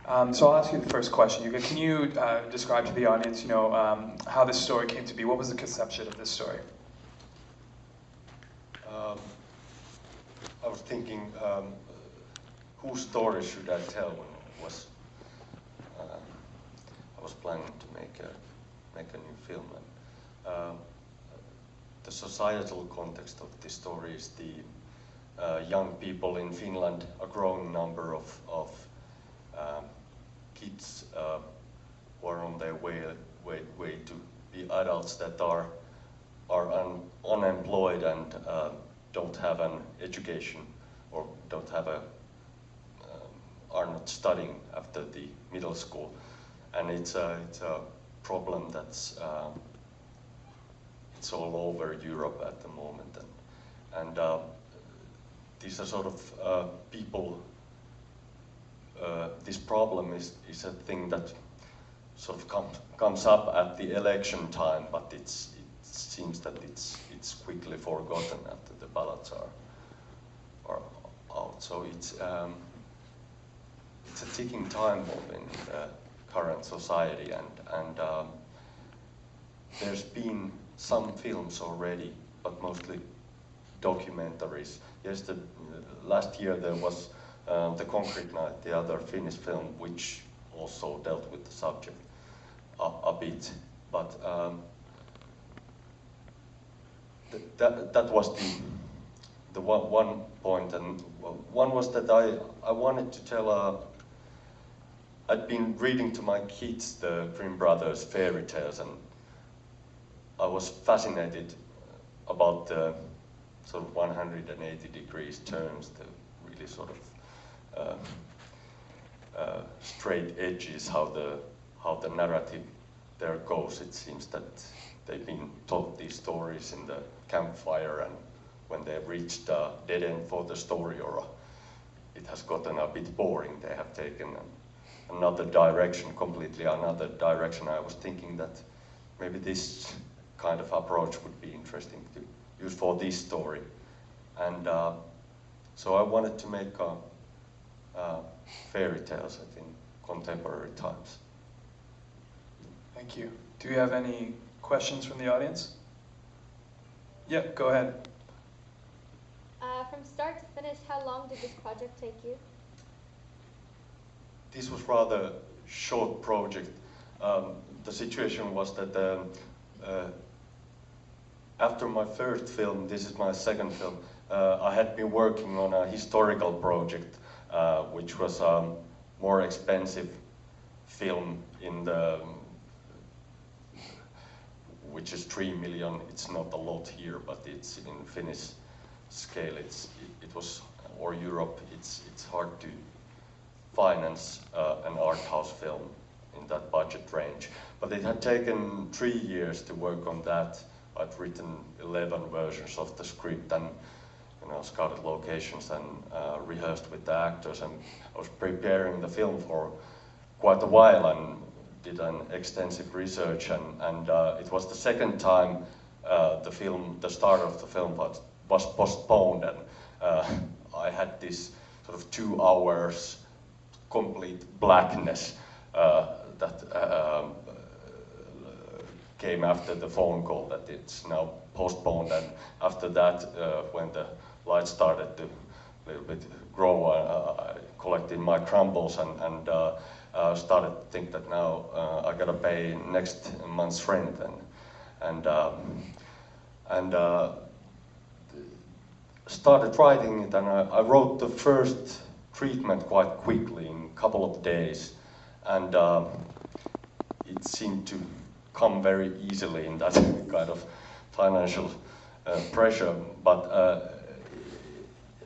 So I'll ask you the first question. Can you describe to the audience, how this story came to be? What was the conception of this story? I was thinking, whose story should I tell when I was planning to make a new film. And, the societal context of this story is the young people in Finland, a growing number of kids who are on their way to be adults that are unemployed and don't have an education or don't have are not studying after the middle school, and it's a problem that's it's all over Europe at the moment, and these are sort of people. This problem is a thing that sort of comes up at the election time, but it seems that it's quickly forgotten after the ballots are out. So it's a ticking time bomb in the current society, and there's been some films already, but mostly documentaries. Yes, last year there was The Concrete Night, the other Finnish film, which also dealt with the subject a bit, but that was the one point, and one was that I wanted to tell. I'd been reading to my kids the Grimm Brothers fairy tales, and I was fascinated about the sort of 180 degrees turns, the really sort of straight edges, how the narrative there goes. It seems that they've been told these stories in the campfire, and when they've reached a dead end for the story, or it has gotten a bit boring, they have taken another direction, completely another direction. I was thinking that maybe this kind of approach would be interesting to use for this story, and so I wanted to make fairy tales, I think, contemporary times. Thank you. Do you have any questions from the audience? Yeah, go ahead. From start to finish, how long did this project take you? This was rather short project. The situation was that after my first film, this is my second film, I had been working on a historical project, which was a more expensive film which is 3 million. It's not a lot here, but it's in Finnish scale. It was, or Europe, it's hard to finance an art house film in that budget range. But it had taken 3 years to work on that. I'd written 11 versions of the script, and scouted locations and rehearsed with the actors, and I was preparing the film for quite a while and did an extensive research, and it was the second time the start of the film was postponed, and I had this sort of 2 hours complete blackness that came after the phone call that it's now postponed, and after that, when the light started to a little bit grow, I collected my crumbles and started to think that now I gotta pay next month's rent, and started writing it, and I wrote the first treatment quite quickly, in a couple of days, and it seemed to come very easily in that kind of financial pressure, but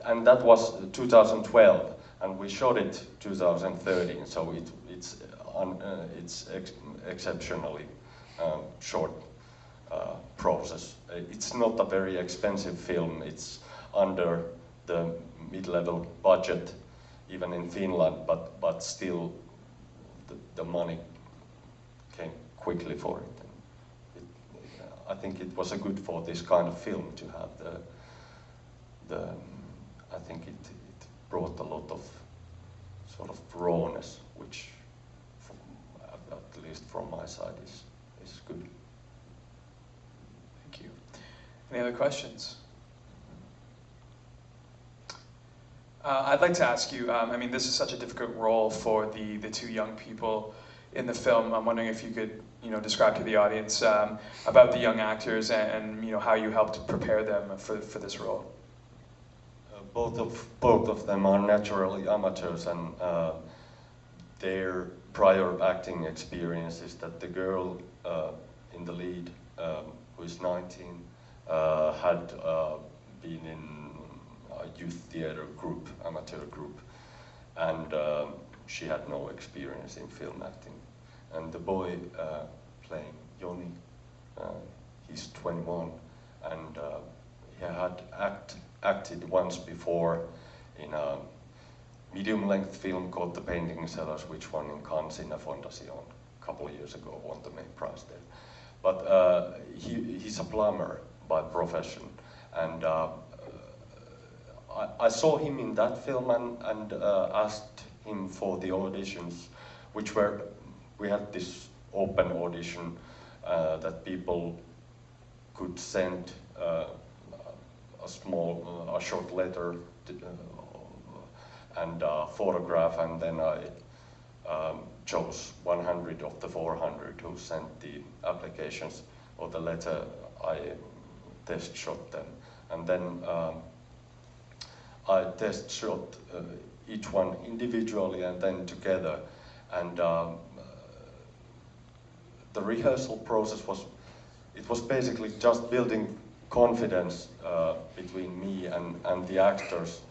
and that was 2012, and we shot it 2013, so it's exceptionally short process. It's not a very expensive film. It's under the mid-level budget, even in Finland, but still the money came quickly for it. I think it was a good for this kind of film to have I think it brought a lot of sort of rawness, which Any other questions? I'd like to ask you, I mean, this is such a difficult role for the two young people in the film. I'm wondering if you could, describe to the audience about the young actors and how you helped prepare them for this role. Both of them are naturally amateurs, and their prior acting experience is that the girl in the lead, who is 19, had been in a youth theater group, amateur group, and she had no experience in film acting. And the boy playing Joni, he's 21, and he had acted once before in a medium-length film called The Painting Sellers, which won in Cannes in a Fondation a couple of years ago, won the main prize there. But he's a plumber by profession, and I saw him in that film and asked him for the auditions, which we had this open audition that people could send a short letter and a photograph, and then I chose 100 of the 400 who sent the applications or the letter. I test shot them, and then I test shot each one individually and then together, and the rehearsal process was basically just building confidence between me and the actors,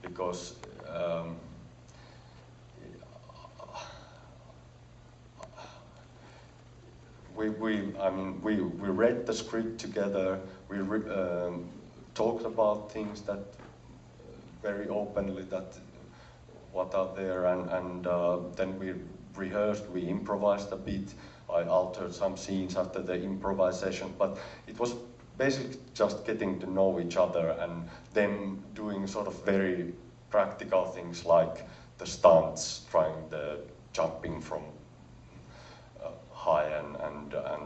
because we read the script together. We talked about things that very openly, that what are there, and then we rehearsed. We improvised a bit. I altered some scenes after the improvisation, but it was basically just getting to know each other and them doing sort of very practical things like the stunts, trying the jumping from high and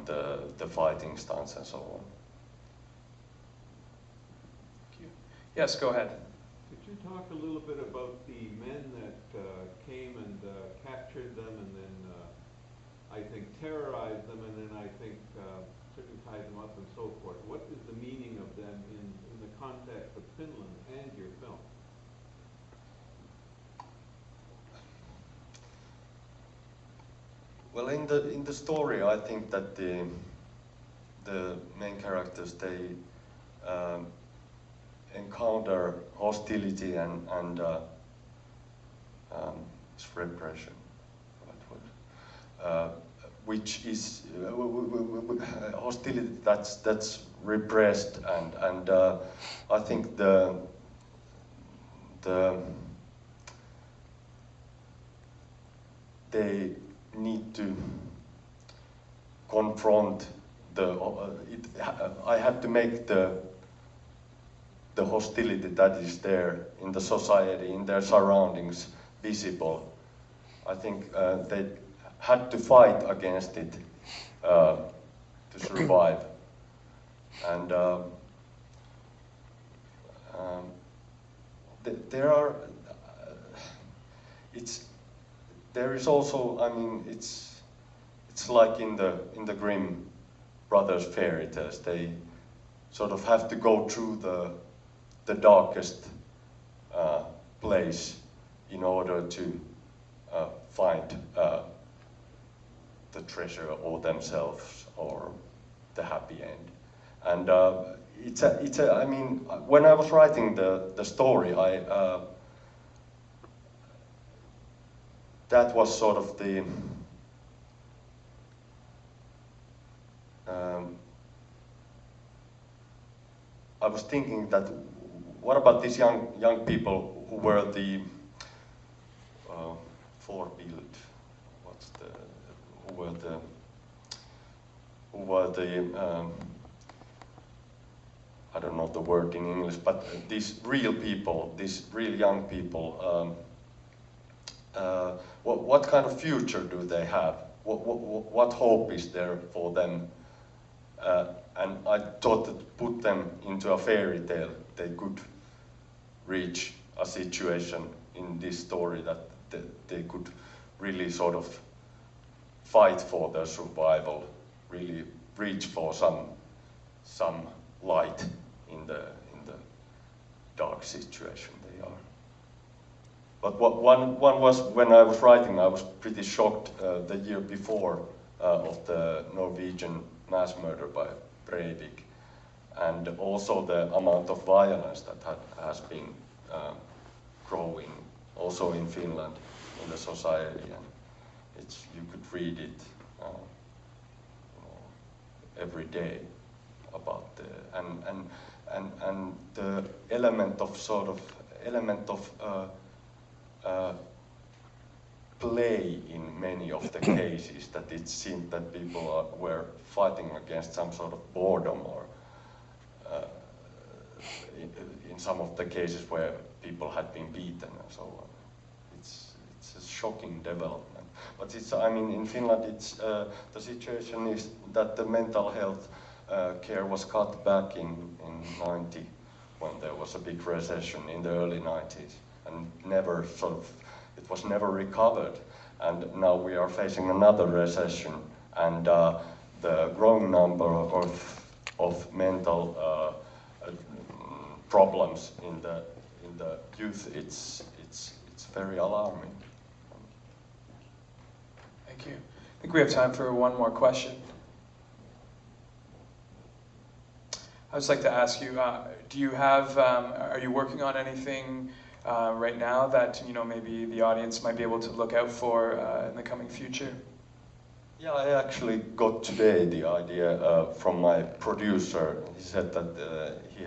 the fighting stunts and so on. Thank you. Yes, go ahead. Could you talk a little bit about the men that came and captured them and then I think terrorized them and then I think tied them up and so forth? What is the meaning of them in the context of Finland and your film? Well, in the story, I think that the main characters, they encounter hostility and it's repression, right word, which is hostility that's repressed, and I think they need to confront I had to make the hostility that is there in the society, in their surroundings, visible. I think they had to fight against it to survive. And there is also, I mean, it's like in the Grimm brothers fairy tales. They sort of have to go through the darkest place in order to find the treasure or themselves or the happy end. And I mean, when I was writing the story, that was sort of the I was thinking that what about these young people who were the voorbeeld? Who were the I don't know the word in English, but these real people, these real young people. What kind of future do they have? What hope is there for them? And I thought that put them into a fairy tale, they could reach a situation in this story that they could really sort of fight for their survival, really reach for some light in the dark situation they are. But one was, when I was writing, I was pretty shocked the year before of the Norwegian mass murder by Breivik, and also the amount of violence that has been growing, also in Finland, in the society, and you could read it every day about and the element of play in many of the cases, that it seemed that people were fighting against some sort of boredom, or in some of the cases where people had been beaten and so on. It's a shocking development. But I mean, in Finland, the situation is that the mental health care was cut back in 90, when there was a big recession in the early 90s, and it was never recovered. And now we are facing another recession, and the growing number of mental problems in the youth, it's very alarming. Thank you. I think we have time for one more question. I'd just like to ask you, do you have, are you working on anything right now that maybe the audience might be able to look out for in the coming future? Yeah, I actually got today the idea from my producer. He said that he